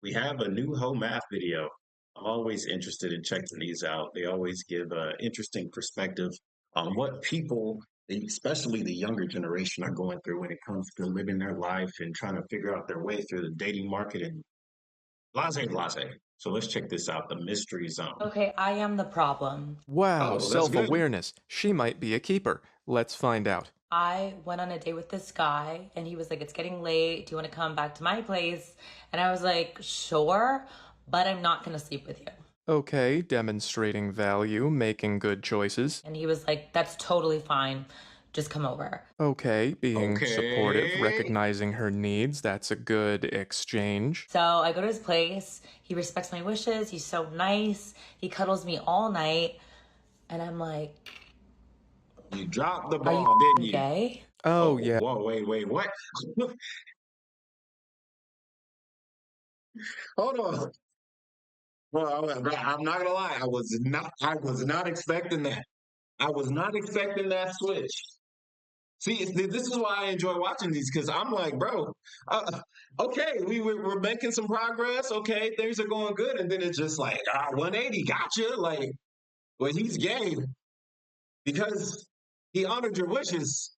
We have a new home math video. I'm always interested in checking these out. They always give an interesting perspective on what people, especially the younger generation, are going through when it comes to living their life and trying to figure out their way through the dating market and blase blase. So let's check this out, the mystery zone. Okay, I am the problem. Wow, Oh, that's good. self-awareness. She might be a keeper. Let's find out. I went on a date with this guy and he was like, "It's getting late. Do you want to come back to my place?" And I was like, "Sure, but I'm not going to sleep with you." Okay, demonstrating value, making good choices. And he was like, "That's totally fine. Just come over." Okay, being supportive, Okay. recognizing her needs. That's a good exchange. So I go to his place. He respects my wishes. He's so nice. He cuddles me all night. And I'm like, You dropped the "Are you ball, didn't you? gay?" Oh, Oh, yeah. whoa, wait, what? Hold on. Well, I'm not gonna lie. I was not expecting that. I was not expecting that switch. See, this is why I enjoy watching these because I'm like, bro, okay, we're making some progress. Okay, things are going good, and then it's just like, 180, gotcha. Like, well, he's gay because he honored your wishes.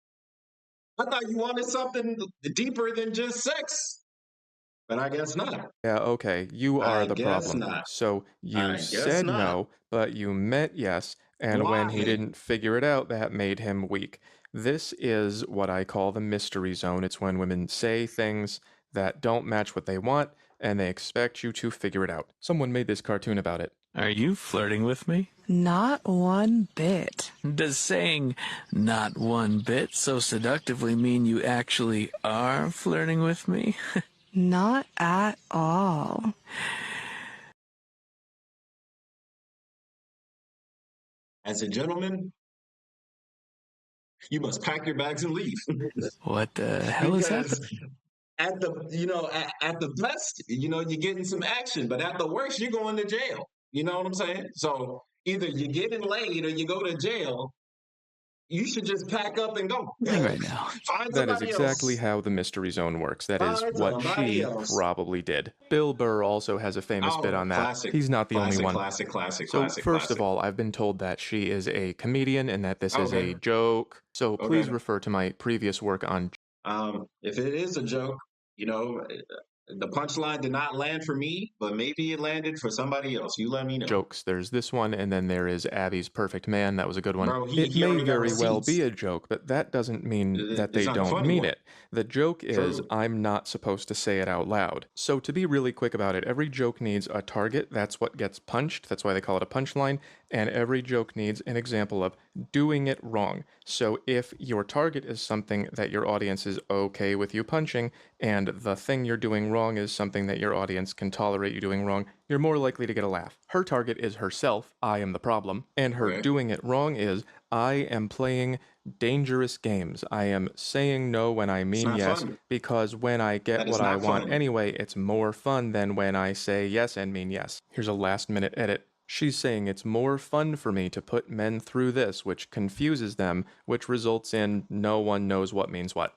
I thought you wanted something deeper than just sex, but I guess not. Yeah, okay, you are I the guess problem. not. So you I guess said not. no, but you meant yes, and when he Why? didn't figure it out, that made him weak. This is what I call the mystery zone. It's when women say things that don't match what they want, and they expect you to figure it out. Someone made this cartoon about it. Are you flirting with me? Not one bit. Does saying not one bit so seductively mean you actually are flirting with me? Not at all. As a gentleman, you must pack your bags and leave. What the hell is Because happening? at the best, you're getting some action, but at the worst, you're going to jail. You know what I'm saying? So either you're getting laid or you go to jail. You should just pack up and go. Right now. Find That is somebody exactly else. how the mystery zone works. That is Find what somebody she else. probably did. Bill Burr also has a famous bit Oh, on that. classic, He's not the only classic, one. classic, classic, So, classic, first of classic. all, I've been told that she is a comedian and that this is Okay, a joke. So, please okay. refer to my previous work on If it is a joke, you know, the punchline did not land for me, but maybe it landed for somebody else. You let me know. jokes. There's this one, and then there is Abby's Perfect Man. That was a good one. Bro, It he may already got very well be receipts. a joke, but that doesn't mean that It's they not a don't funny mean one. it. The joke is True. I'm not supposed to say it out loud. So, to be really quick about it, every joke needs a target. That's what gets punched. That's why they call it a punchline. And every joke needs an example of doing it wrong. So, if your target is something that your audience is okay with you punching, and the thing you're doing wrong is something that your audience can tolerate you doing wrong, you're more likely to get a laugh. Her target is herself, I am the problem, and her Okay. doing it wrong is I am playing dangerous games. I am saying no when I It's mean not yes, fun. because when I get That is what I not want fun. anyway, it's more fun than when I say yes and mean yes. Here's a last minute edit. She's saying it's more fun for me to put men through this, which confuses them, which results in no one knows what means what.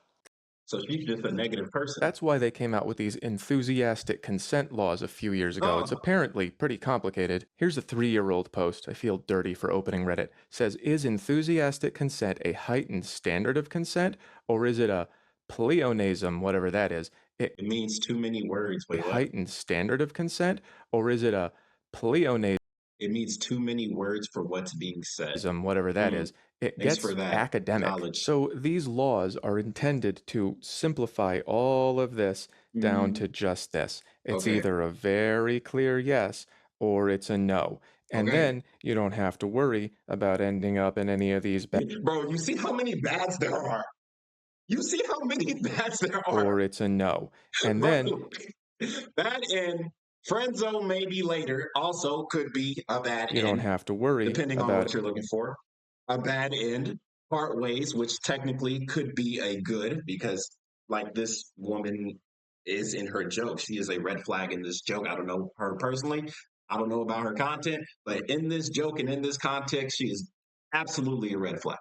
So she's just a negative person. That's why they came out with these enthusiastic consent laws a few years ago. It's Oh, apparently pretty complicated. Here's a 3-year-old post. I feel dirty for opening Reddit. Says, is enthusiastic consent a heightened standard of consent, or is it a pleonasm, whatever that is? it means too many words. A Wait, what? heightened standard of consent, or is it a pleonasm? It means too many words for what's being said. Whatever that Hmm. is, it Thanks for gets that academic. knowledge. So these laws are intended to simplify all of this down Mm, to just this. It's okay. either a very clear yes or it's a no. And Okay. then you don't have to worry about ending up in any of these Bro, you see how many bads there are? You see how many bads there are? or it's a no. And then Bro, bad end, friend zone maybe later also could be a bad you don't end, have to worry depending on about what you're looking for. A bad end, part ways, which technically could be a good because, like, this woman is in her joke. She is a red flag in this joke. I don't know her personally. I don't know about her content, but in this joke and in this context, she is absolutely a red flag.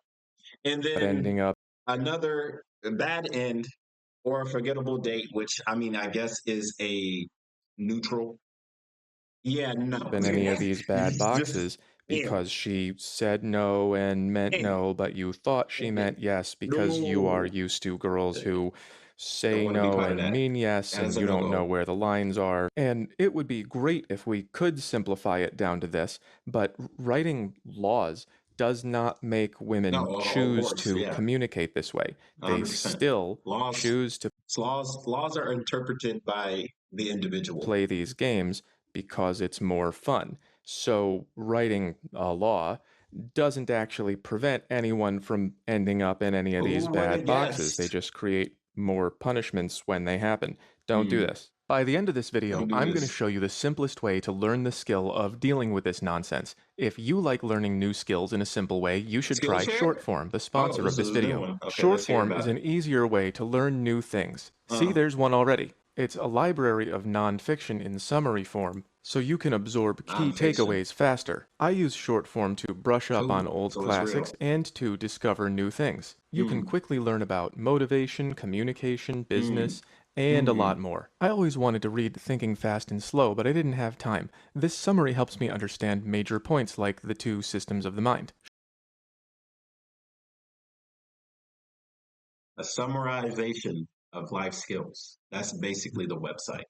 And then ending up another bad end or a forgettable date, which I mean, I guess is a neutral. Yeah, no. in any of these bad Just boxes ew. because she said no and meant Ew. no, but you thought she Okay. meant yes because you are No. used to girls who Don't say want to be no part of and that. mean yes, That is and a you no don't know go. where the lines are. And it would be great if we could simplify it down to this, but writing laws does not make No, women of choose course, to yeah, communicate this way. They 100%. still Laws, choose to laws are interpreted by the individual. play these games because it's more fun. So, writing a law doesn't actually prevent anyone from ending up in any of these Who would bad have boxes. They guessed? just create more punishments when they happen. Don't do Mm, this. By the end of this video, don't do I'm going to this. show you the simplest way to learn the skill of dealing with this nonsense. If you like learning new skills in a simple way, you should try Skillshare? Shortform, the Oh, sponsor of this this is a new video. one. Okay, let's hear Shortform is about it. an easier way to learn new things. See, Uh, there's one already. It's a library of nonfiction in summary form, so you can absorb key nonfiction. takeaways faster. I use short form to brush up on Cool. old So it's real. classics and to discover new things. You can Mm, quickly learn about motivation, communication, mm, business, and a mm. lot more. I always wanted to read Thinking Fast and Slow, but I didn't have time. This summary helps me understand major points like the two systems of the mind. A summarization of life skills. That's basically the website.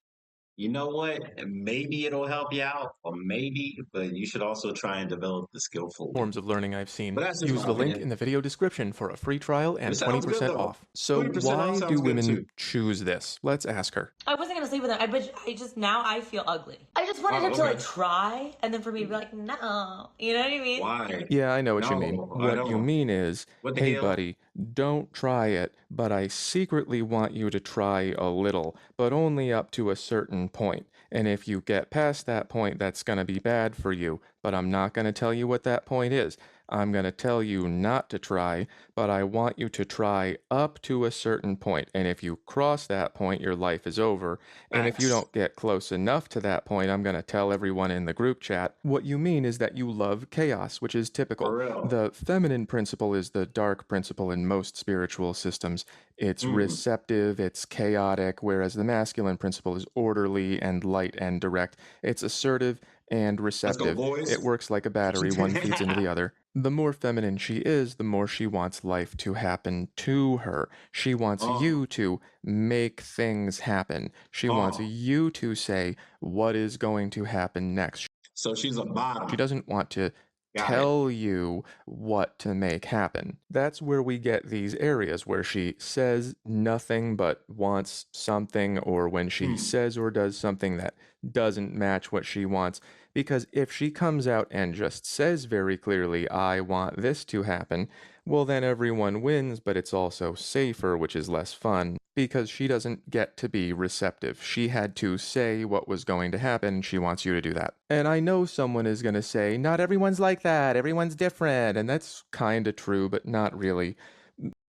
You know what? Maybe it'll help you out, or maybe, but you should also try and develop the skillfully. Forms of learning I've But seen. that's just Use my the link opinion. in the video description for a free trial It and sounds good 20% though. off. So 20% off why do sounds good women too. choose this? Let's ask her. I wasn't gonna sleep with him. I just now I feel ugly. I just wanted him Oh, to like okay. try, and then for me to be like, no, you know what I mean? Why? Yeah, I know what you mean. No, I What you don't. mean is, What the hey hell? buddy, don't try it, but I secretly want you to try a little, but only up to a certain point. And if you get past that point, that's going to be bad for you. But I'm not going to tell you what that point is. I'm going to tell you not to try, but I want you to try up to a certain point. And if you cross that point, your life is over. And if you Facts. don't get close enough to that point, I'm going to tell everyone in the group chat. What you mean is that you love chaos, which is typical. For real. The feminine principle is the dark principle in most spiritual systems. It's Mm, receptive, it's chaotic, whereas the masculine principle is orderly and light and direct. It's assertive and let's go, receptive. boys. It works like a battery, one feeds into the other. The more feminine she is, the more she wants life to happen to her. She wants Oh, you to make things happen. She wants oh, you to say what is going to happen next. so she's a She bottom. doesn't want to Got it. tell you what to make happen. That's where we get these areas where she says nothing but wants something, or when she Mm, says or does something that doesn't match what she wants. Because if she comes out and just says very clearly, I want this to happen, well, then everyone wins, but it's also safer, which is less fun, because she doesn't get to be receptive. She had to say what was going to happen, and she wants you to do that. And I know someone is going to say, not everyone's like that, everyone's different, and that's kind of true, but not really.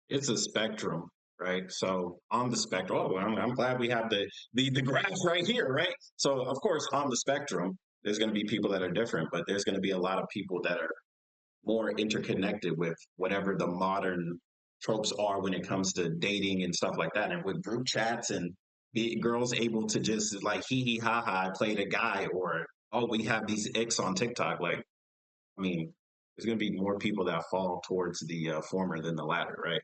it's a spectrum, right? So on the spectrum, oh, I'm glad we have the graph right here, right? So of course, on the spectrum, there's going to be people that are different, but there's going to be a lot of people that are more interconnected with whatever the modern tropes are when it comes to dating and stuff like that. And with group chats and girls able to just like hee hee ha ha play the guy, or oh, we have these icks on TikTok. Like, I mean, there's going to be more people that fall towards the former than the latter, right?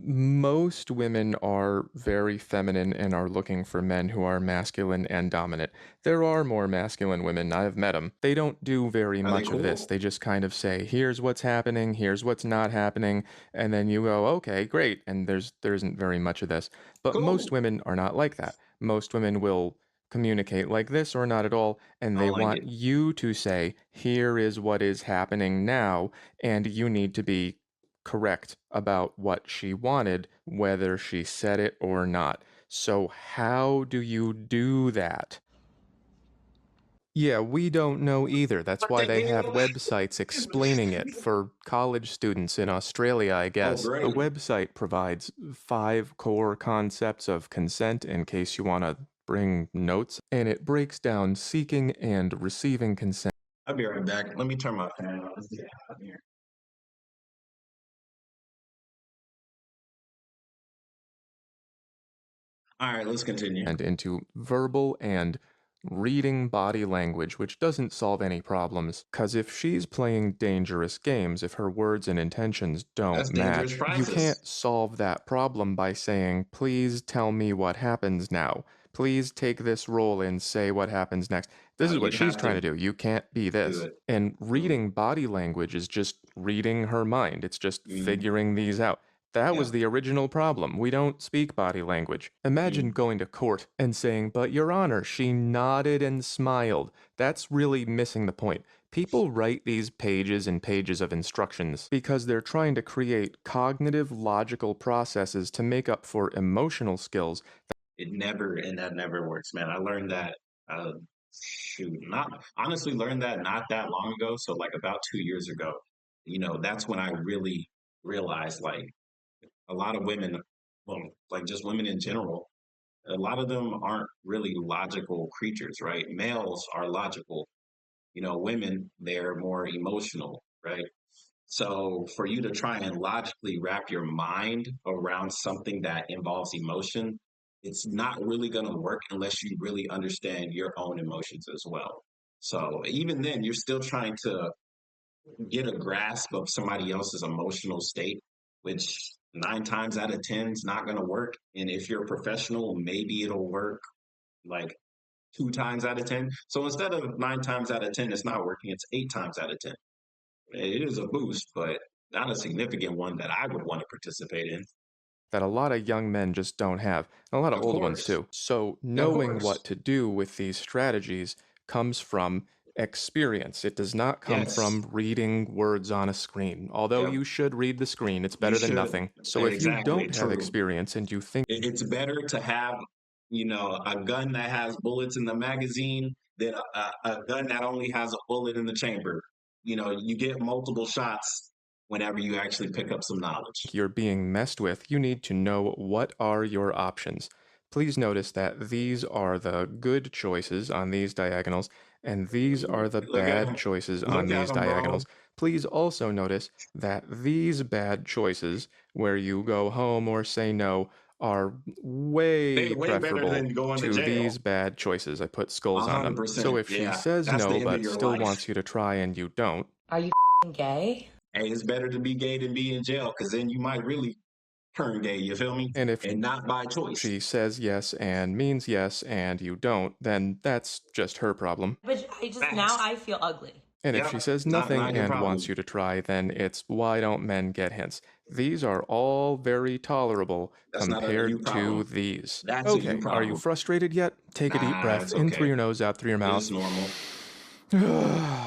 Most women are very feminine and are looking for men who are masculine and dominant. There are more masculine women, I've met them. They don't do very Are they much of this. cool? They just kind of say, here's what's happening, here's what's not happening, and then you go, okay, great, and there isn't very much of this. But most Cool. women are not like that. Most women will communicate like this or not at all, and I they don't like want it. you to say, here is what is happening now, and you need to be correct about what she wanted, whether she said it or not. So, how do you do that? Yeah, we don't know either. That's What why the they have hell? websites explaining it for college students in Australia, I Oh, guess. The great. website provides 5 core concepts of consent in case you want to bring notes, and it breaks down seeking and receiving consent. I'll be right back. Let me turn my fan on. Let's get out of here. All right, let's continue. And into verbal and reading body language, which doesn't solve any problems. Because if she's playing dangerous games, if her words and intentions don't That's dangerous match, you practice. can't solve that problem by saying, please tell me what happens now. Please take this role and say what happens next. This No, is what you she's have trying to to do. You can't be do this. it. And Mm, reading body language is just reading her mind. It's just mm, figuring these out. That yeah. was the original problem. We don't speak body language. Imagine Mm, going to court and saying, but Your Honor, she nodded and smiled. That's really missing the point. People write these pages and pages of instructions because they're trying to create cognitive logical processes to make up for emotional skills. that never works, man. I learned that. Uh, not honestly learned that not that long ago. So like about 2 years ago, that's when I really realized like a lot of women, well, like just women in general, a lot of them aren't really logical creatures, right? Males are logical. Women, they're more emotional, right? So for you to try and logically wrap your mind around something that involves emotion, it's not really going to work unless you really understand your own emotions as well. So even then, you're still trying to get a grasp of somebody else's emotional state, which 9 times out of 10 is not going to work. And if you're a professional, maybe it'll work like 2 times out of 10. So instead of 9 times out of 10, it's not working, it's 8 times out of 10. It is a boost, but not a significant one that I would want to participate in. That a lot of young men just don't have, and a lot of Of old ones course. too. So, Of knowing what course. to do with these strategies comes from experience. It does not come Yes. from reading words on a screen. Although Yep. you should read the screen, it's You better than should. nothing. So, if you Exactly. don't have True. experience and you think It's better to have, a gun that has bullets in the magazine than a gun that only has a bullet in the chamber. You get multiple shots whenever you actually pick up some knowledge. you're being messed with, you need to know what are your options. Please notice that these are the good choices on these diagonals, and these are the Look at bad him. choices on Look at these him, bro. diagonals. Please also notice that these bad choices, where you go home or say no, are They way way better preferable than going to to jail. these bad choices. I put skulls on them. So 100%. if she Yeah. says That's no the end of but your still life. wants you to try and you don't, Are you gay? Hey, it's better to be gay than be in jail because then you might really turn gay. You feel me? and if And not by choice. she says yes and means yes and you don't, then that's just her problem. But now Facts. I feel ugly. And if Yep. she says Not nothing not your and problem. wants you to try, then it's why don't men get hints? These are all very tolerable That's not a you compared to problem. these. That's a you Okay, are you problem. frustrated yet? Take a deep Nah, breath it's in through okay. your nose, out through your It's mouth. normal.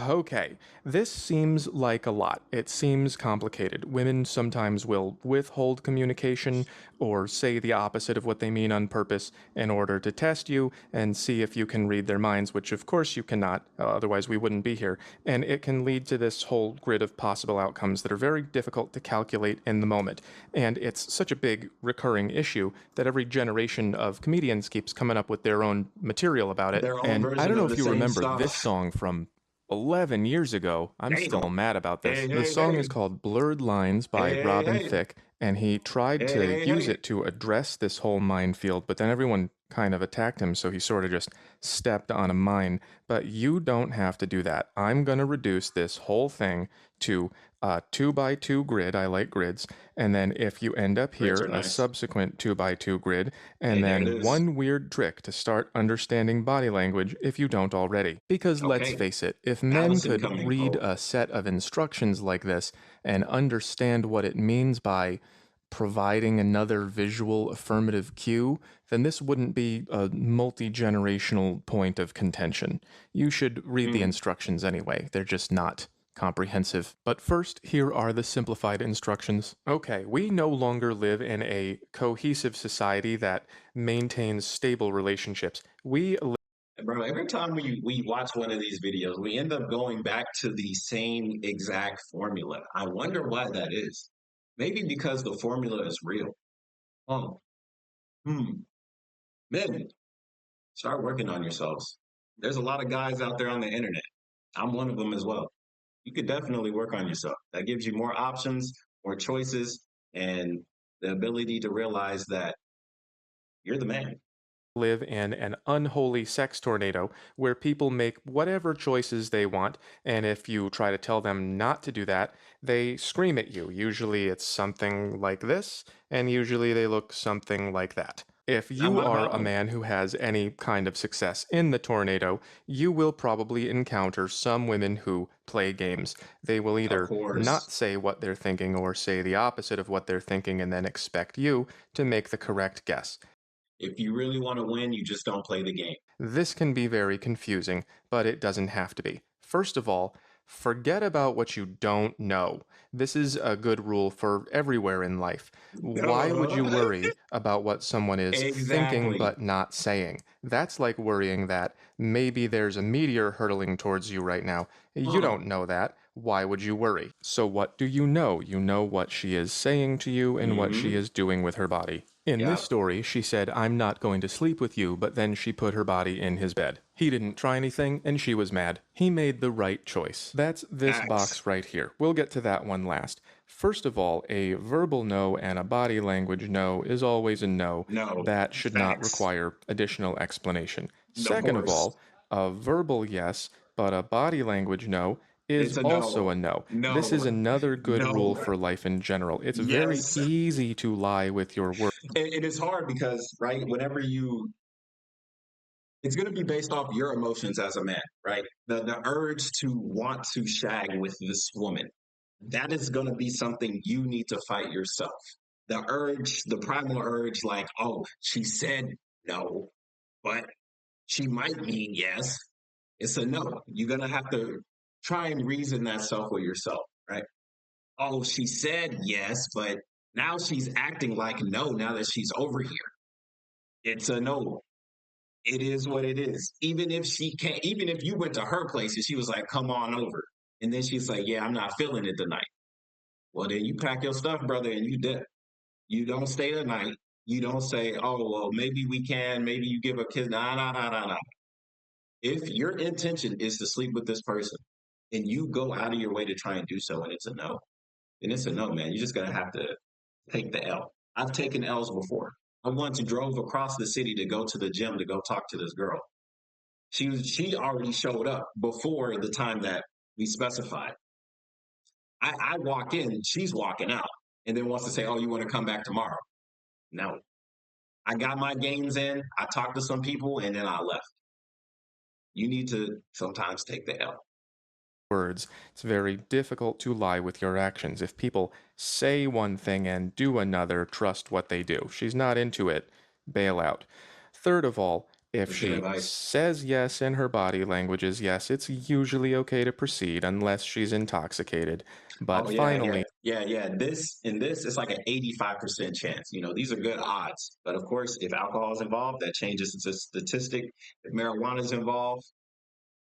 Okay, this seems like a lot. It seems complicated. Women sometimes will withhold communication or say the opposite of what they mean on purpose in order to test you and see if you can read their minds, which of course you cannot, otherwise we wouldn't be here. And it can lead to this whole grid of possible outcomes that are very difficult to calculate in the moment. And it's such a big recurring issue that every generation of comedians keeps coming up with their own material about it. Their own And I don't version know of if the you same remember this stuff. song from 11 years ago. I'm Damn. still mad about this. Hey, The hey, song hey. is called Blurred Lines by Hey, hey, Robin hey. Thicke, and he tried Hey, to hey, use hey. it to address this whole minefield, but then everyone kind of attacked him, so he sort of just stepped on a mine. But you don't have to do that. I'm going to reduce this whole thing to a 2x2 grid. I like grids. And then if you end up Grids here, are a nice. subsequent 2x2 grid, Hey, and there it then is. one weird trick to start understanding body language if you don't already. Because let's Okay. face it, if men Allison could coming. read Oh, a set of instructions like this and understand what it means by providing another visual affirmative cue, then this wouldn't be a multi generational point of contention. You should read the mm. instructions anyway, they're just not comprehensive. But first, here are the simplified instructions. Okay, we no longer live in a cohesive society that maintains stable relationships. We Bro, every time we watch one of these videos, we end up going back to the same exact formula. I wonder why that is. Maybe because the formula is real. Oh, hmm. Men, start working on yourselves. There's a lot of guys out there on the internet. I'm one of them as well. You could definitely work on yourself. That gives you more options, more choices, and the ability to realize that you're the man. live in an unholy sex tornado where people make whatever choices they want, and if you try to tell them not to do that, they scream at you. Usually it's something like this, and usually they look something like that. If Not you my are a problem. man who has any kind of success in the tornado, you will probably encounter some women who play games. They will Of either not course. say what they're thinking or say the opposite of what they're thinking and then expect you to make the correct guess. If you really want to win, you just don't play the game. This can be very confusing, but it doesn't have to be. First of all, forget about what you don't know. This is a good rule for everywhere in life. Why would you Duh. worry about what someone is thinking Exactly. but not saying? That's like worrying that maybe there's a meteor hurtling towards you right now. You Huh. don't know that. Why would you worry? So, what do you know? You know what she is saying to you and what she Mm-hmm. is doing with her body. In this Yep. story, she said, I'm not going to sleep with you, but then she put her body in his bed. He didn't try anything, and she was mad. He made the right choice. That's this Facts. box right here. We'll get to that one last. First of all, a verbal no and a body language no is always a no. No. That should not Facts. require additional explanation. Of Second of course. all, a verbal yes, but a body language no is It's a also no. a no. This is No. another good rule No. for life in general. It's very Yes. easy to lie with your words. It is hard because, right, whenever you, it's going to be based off your emotions as a man, right? The urge to want to shag with this woman, that is going to be something you need to fight yourself. The urge, the primal urge, like, oh, she said no, but she might mean yes. It's a no. You're going to have to try and reason that stuff with yourself, right? Oh, she said yes, but now she's acting like no now that she's over here. It's a no. It is what it is. Even if she can't, even if you went to her place and she was like, come on over. And then she's like, yeah, I'm not feeling it tonight. Well, then you pack your stuff, brother, and you dip. You don't stay the night. You don't say, oh, well, maybe we can, maybe you give a kiss. Nah, nah, nah, nah, nah. If your intention is to sleep with this person and you go out of your way to try and do so and it's a no, then it's a no, man. You're just going to have to take the L. I've taken L's before. I once drove across the city to go to the gym to go talk to this girl. She already showed up before the time that we specified. I walk in, she's walking out, and then wants to say, "Oh, you want to come back tomorrow?" No, I got my games in. I talked to some people, and then I left. You need to sometimes take the L. Words, it's very difficult to lie with your actions. If people say one thing and do another, trust what they do. She's not into it, bail out. Third of all, if That's good she advice. says yes and her body language is yes, it's usually okay to proceed unless she's intoxicated. But Oh yeah, finally, yeah. This in this, it's like an 85% chance. These are good odds. But of course, if alcohol is involved, that changes the statistic. If marijuana is involved,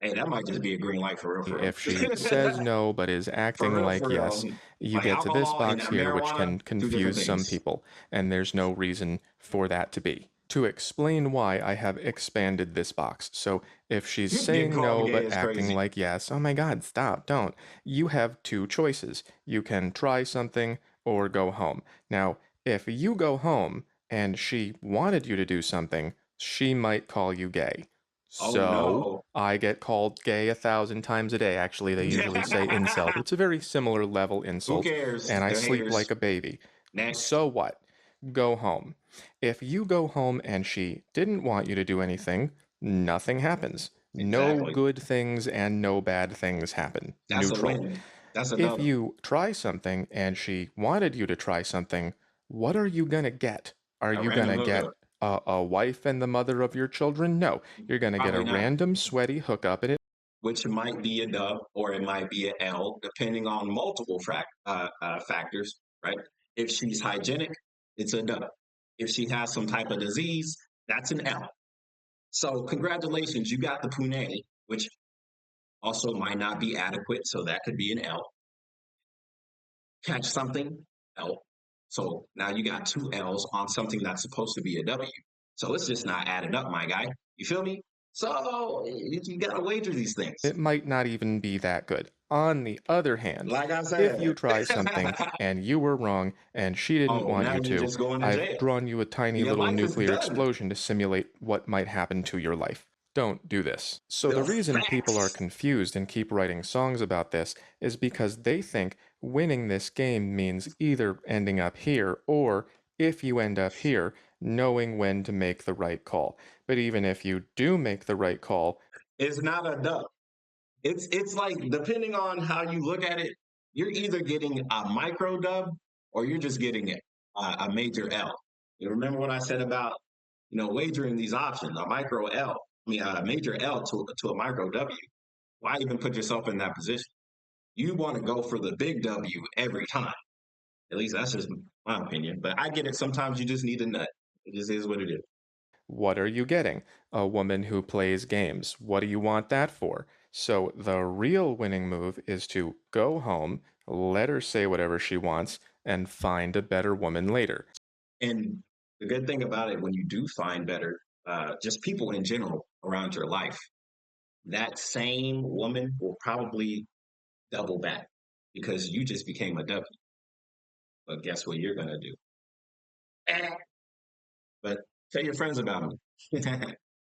hey, that might just be a green light for if real. she says no but is For acting real, like for real. yes, you Like get to this alcohol and box here, which marijuana, can two different confuse some things. people, and there's no reason for that to be. To explain why, I have expanded this box. So if she's Getting saying called no gay but is acting crazy. like yes, oh my god, stop, don't. You have two choices. You can try something or go home. Now, if you go home and she wanted you to do something, she might call you gay. Oh So no. I get called gay 1,000 times a day. Actually, they usually say incel, but it's a very similar level Who insult. cares? And I They're sleep haters. like a baby. Next. So what? Go home. If you go home and she didn't want you to do anything, nothing happens. No Exactly. good things and no bad things happen. That's a Neutral. win. That's a If dub. you try something and she wanted you to try something, what are you going to get? Are A you going random to hookup. get a wife and the mother of your children? No. You're going to get a Probably not. random sweaty hookup and it Which might be a dub or it might be an L, depending on multiple factors, right? If she's hygienic, it's a dub. If she has some type of disease, that's an L. So, congratulations, you got the pune, which also might not be adequate, so that could be an L. Catch something, L. So now you got two L's on something that's supposed to be a W. So it's just not adding up, my guy. You feel me? So you got to wager these things. It might not even be that good. On the other hand, Like I if said. you try something and you were wrong and she didn't Oh, want now you you're to, just going to I've jail. drawn you a tiny Your little life is nuclear done. explosion to simulate what might happen to your life. Don't do this. So, the The reason people are facts. confused and keep writing songs about this is because they think winning this game means either ending up here or, if you end up here, knowing when to make the right call. But even if you do make the right call, It's not a dub. It's like depending on how you look at it, you're either getting a micro dub or you're just getting a major L. You remember what I said about wagering these options, a micro L, I mean a major L to a micro W. Why even put yourself in that position? You want to go for the big W every time. At least that's just my opinion. But I get it. Sometimes you just need a nut. It just is what it is. what are you getting? A woman who plays games. What do you want that for? So the real winning move is to go home, let her say whatever she wants, and find a better woman later. And the good thing about it, when you do find better, just people in general around your life, that same woman will probably double back because you just became a W. But guess what you're gonna do? But tell your friends about me.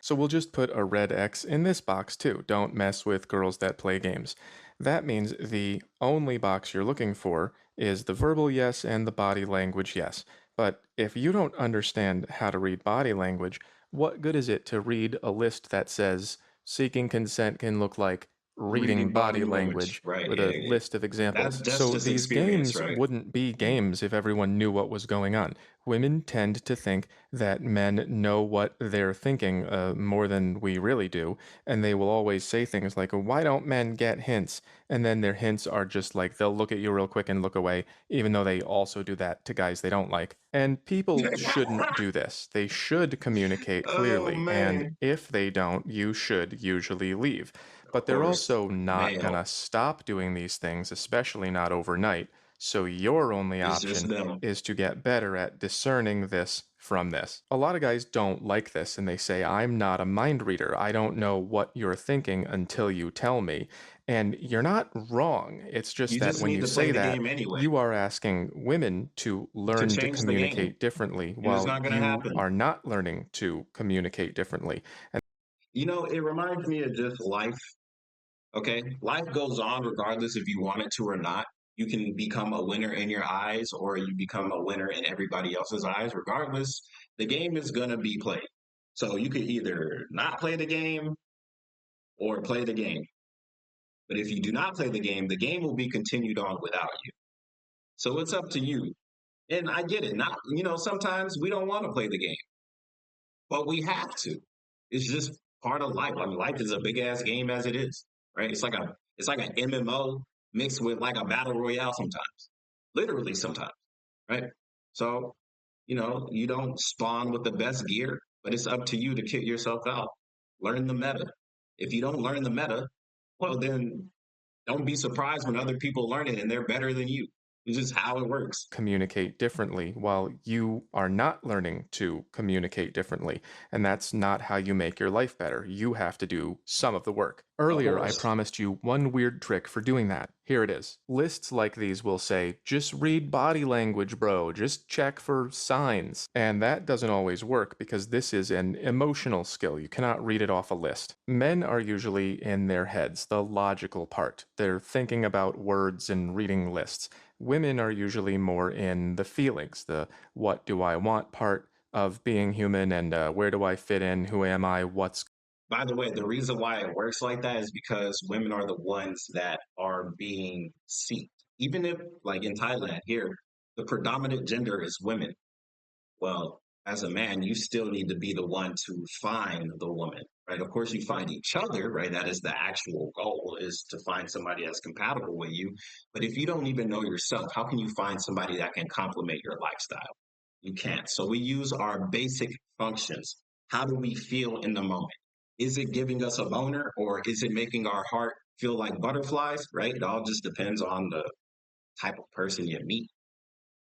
So we'll just put a red X in this box too. Don't mess with girls that play games. That means the only box you're looking for is the verbal yes and the body language yes. But if you don't understand how to read body language, what good is it to read a list that says seeking consent can look like reading Reading body body language, language right? with Yeah, a yeah. list of That's examples? So just these experience, games right? wouldn't be Mm. games if everyone knew what was going on. Women tend to think that men know what they're thinking more than we really do, and they will always say things like, "Why don't men get hints?" And then their hints are just like they'll look at you real quick and look away, even though they also do that to guys they don't like. And people shouldn't do this. They should communicate Oh clearly, and man, if they don't, you should usually leave. of But they're course, also not male. gonna stop doing these things, especially not overnight. So your only It's just option them. is to get better at discerning this from this. A lot of guys don't like this and they say, I'm not a mind reader. I don't know what you're thinking until you tell me. And you're not wrong. It's just You that just when need you to play say the that, game anyway you are asking women to to learn to change the game, communicate differently and it's while not gonna you happen. are not learning to communicate differently. And It reminds me of just life. Okay, life goes on regardless if you want it to or not. You can become a winner in your eyes, or you become a winner in everybody else's eyes. Regardless, the game is gonna be played. So you could either not play the game or play the game. But if you do not play the game will be continued on without you. So it's up to you. And I get it. Not, sometimes we don't want to play the game, but we have to. It's just part of life. I mean, life is a big ass game as it is, right? It's like an MMO mixed with like a battle royale sometimes, literally sometimes, right? So, you don't spawn with the best gear, but it's up to you to kit yourself out. Learn the meta. If you don't learn the meta, well, then don't be surprised when other people learn it and they're better than you. It's just how it works. communicate differently while you are not learning to communicate differently. And that's not how you make your life better. You have to do some of the work. Of Earlier, I course. promised you one weird trick for doing that. Here it is. Lists like these will say, just read body language, bro. Just check for signs. And that doesn't always work because this is an emotional skill. You cannot read it off a list. Men are usually in their heads, the logical part. They're thinking about words and reading lists. Women are usually more in the feelings, the what do I want part of being human, and where do I fit in, who am I, what's. By the way, the reason why it works like that is because women are the ones that are being seeked. Even if, like in Thailand here, the predominant gender is women. Well, as a man, you still need to be the one to find the woman, right? Of course, you find each other, right? That is the actual goal, is to find somebody that's compatible with you. But if you don't even know yourself, how can you find somebody that can complement your lifestyle? You can't. So we use our basic functions. How do we feel in the moment? Is it giving us a boner or is it making our heart feel like butterflies, right? It all just depends on the type of person you meet.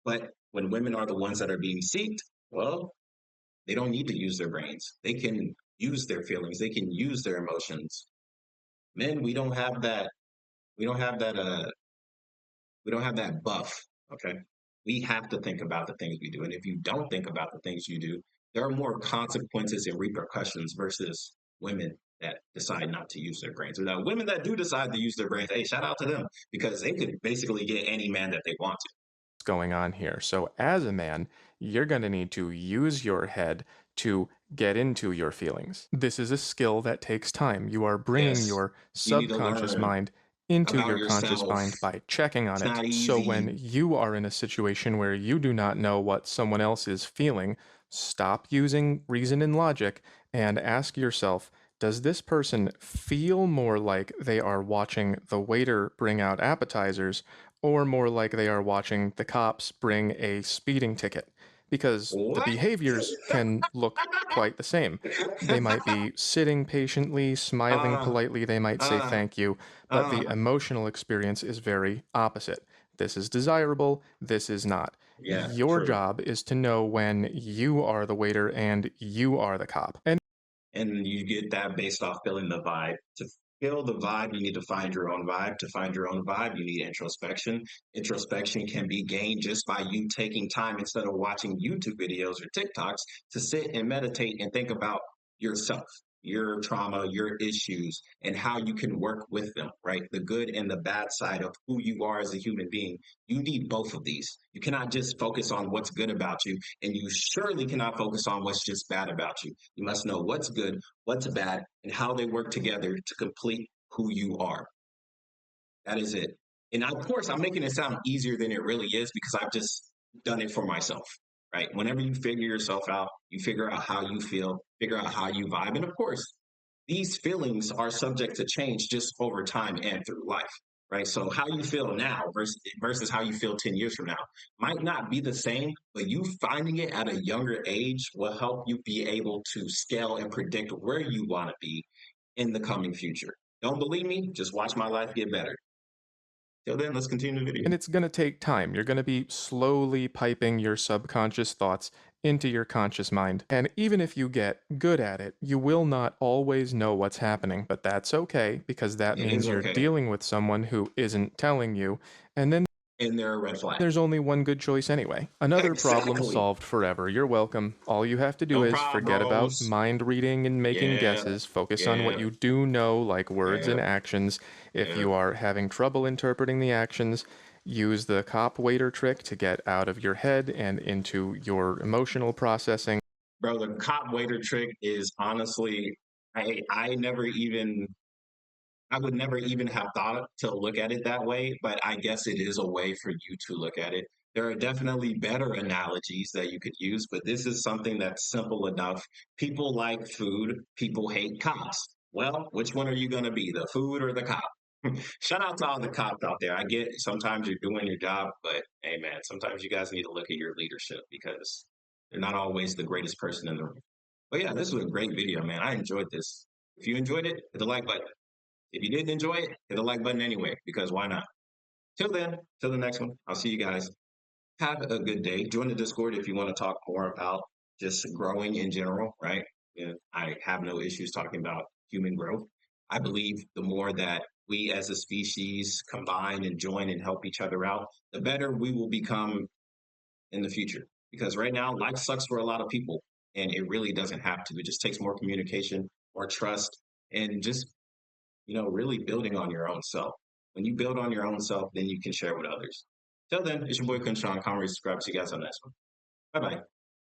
But when women are the ones that are being seeked, well, they don't need to use their brains. They can use their feelings. They can use their emotions. Men, we don't have that. We don't have that. We don't have that buff. Okay. We have to think about the things we do. And if you don't think about the things you do, there are more consequences and repercussions versus women that decide not to use their brains. Now, women that do decide to use their brains, hey, shout out to them because they could basically get any man that they want to. Going on here. So, as a man, you're going to need to use your head to get into your feelings. This is a skill that takes time. You are bringing Yes. your You need to subconscious learn mind into about your conscious yourself. mind by checking on It's it. not So, easy. when you are in a situation where you do not know what someone else is feeling, stop using reason and logic and ask yourself, does this person feel more like they are watching the waiter bring out appetizers or more like they are watching the cops bring a speeding ticket? Because the What? behaviors can look quite the same. They might be sitting patiently, smiling uh, politely, they might say uh, thank you, but the uh. emotional experience is very opposite. This is desirable, this is not. Yeah, Your true. job is to know when you are the waiter and you are the cop. And you get that based off feeling the vibe. To feel the vibe, you need to find your own vibe. To find your own vibe, you need introspection. Introspection can be gained just by you taking time instead of watching YouTube videos or TikToks to sit and meditate and think about yourself, your trauma, your issues, and how you can work with them, right? The good and the bad side of who you are as a human being. You need both of these. You cannot just focus on what's good about you, and you surely cannot focus on what's just bad about you. You must know what's good, what's bad, and how they work together to complete who you are. That is it. And of course, I'm making it sound easier than it really is because I've just done it for myself, right? Whenever you figure yourself out, you figure out how you feel, figure out how you vibe. And of course, these feelings are subject to change just over time and through life, right? So how you feel now versus how you feel 10 years from now might not be the same, but you finding it at a younger age will help you be able to scale and predict where you want to be in the coming future. Don't believe me? Just watch my life get better. Till then, let's continue the video. And it's going to take time. You're going to be slowly piping your subconscious thoughts into your conscious mind. And even if you get good at it, you will not always know what's happening. But that's okay, because that It means is you're okay. dealing with someone who isn't telling you. And then And there are red flags. there's only one good choice anyway. Another problem Exactly. solved forever. You're welcome. All you have to do No is forget about problems. mind reading and making Yeah, guesses. Focus on what yeah, you do know, like words yeah, and actions. If yeah. you are having trouble interpreting the actions, use the cop waiter trick to get out of your head and into your emotional processing. Bro, the cop waiter trick is honestly, I never even I would never even have thought to look at it that way, but I guess it is a way for you to look at it. There are definitely better analogies that you could use, but this is something that's simple enough. People like food, people hate cops. Well, which one are you going to be, the food or the cop? Shout out to all the cops out there. I get sometimes you're doing your job, but hey, man, sometimes you guys need to look at your leadership because they're not always the greatest person in the room. But yeah, this was a great video, man. I enjoyed this. If you enjoyed it, hit the like button. If you didn't enjoy it, hit the like button anyway, because why not? Till then, till the next one, I'll see you guys. Have a good day. Join the Discord if you want to talk more about just growing in general, right? Yeah, I have no issues talking about human growth. I believe the more that we as a species combine and join and help each other out, the better we will become in the future. Because right now, life sucks for a lot of people, and it really doesn't have to. It just takes more communication, more trust, and just really building on your own self. When you build on your own self, then you can share with others. Till then, it's your boy KhunShawn. Comment, subscribe. See you guys on the next one. Bye bye.